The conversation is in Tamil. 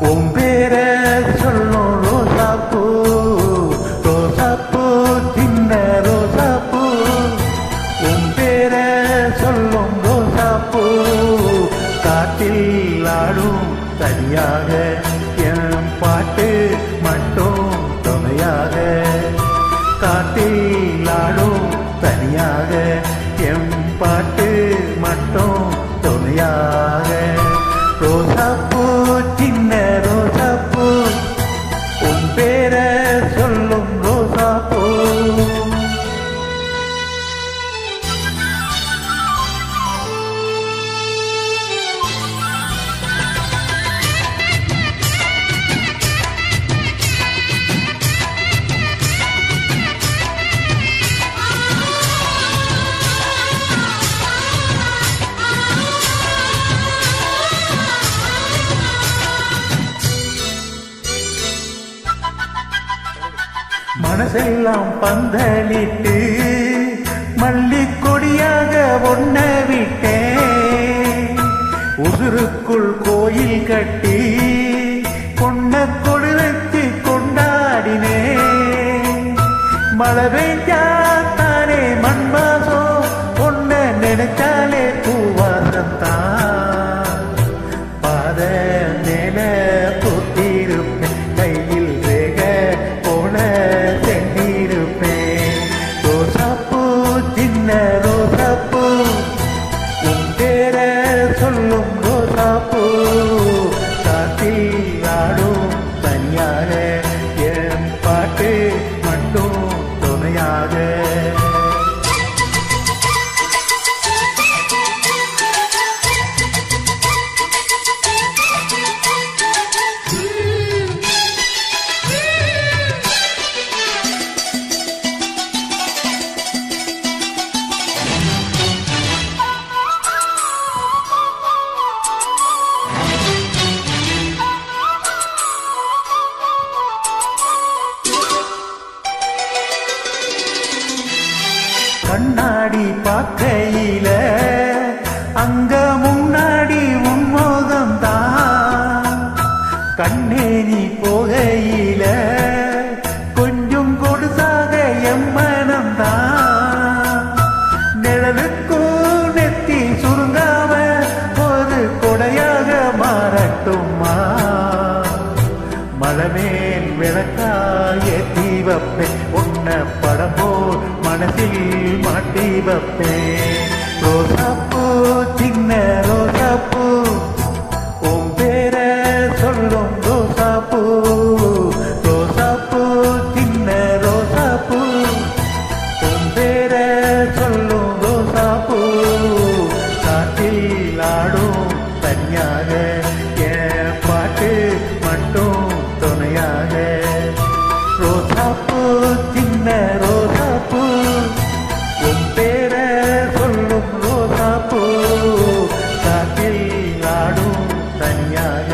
உன் பேர சொல்லும் ரோசாப்பூ, ரோசாப்பூ சின்ன ரோசாப்பூ, உன் பேர சொல்லும் ரோசாப்பூ, காட்டில் ஆடும் தனியாக என் பாட்டு மட்டும் துணையாக, காட்டில் ஆடும் தனியாக என் பாட்டு மட்டும் துணையாக. ரோசாப்பூ சின்ன ரோசாப்பூ, உன் பேர சொல்லும் ரோசாப்பூ. மனசெல்லாம் பந்தலிட்டு மல்லிக்கொடியாக ஒன்ன விட்டேன், உசுருக்குள் கோயில் கட்டி பொன்ன கொடு வச்சு கொண்டாடினேன். மழை பெய்யாத்தானே மண் மாசம் ஒன்ன நினைச்சாலே பூவாசத்தான், பாத மேல பூத்திருப்பேன், கையில் ரேக போல சென்றிருப்பேன். ரோசாப்பூ சின்ன ரோசாப்பூ, உன் பேர சொல்லும் ரோசாப்பூ, காட்டில் ஆடும் தனியாக என் பாட்டு மட்டும் துணையாக. கண்ணாடி பார்க்கையில அங்க முன்னாடி உன்மோகம்தான், கண்ணே நீ போகையில கொஞ்சம் கொடுசாக எம்மனம்தான். நிழலுக்கும் நெத்தி சுருங்காம ஒரு கொடையாக மாறட்டுமா, மலமேல் விளக்காய தீவப்பேன், உன்ன படம் போல் மனசில் மாட்டி வைப்பேன். ரோசாப்பூ சின்ன ரோசாப்பூ, உன் பேர சொல்லும் ரோசாப்பூ, ரோசாப்பூ சின்ன ரோசாப்பூ, உன் பேர சொல்லும் ரோசாப்பூ, காட்டில் ஆடும் தனியாக என் பாட்டு மட்டும் துணையாக. ரோசாப்பூ சின்ன ரோசாப்பூ, உன் பேர சொல்லும் ரோசாப்பூ, காட்டில் ஆடும் தனியாக.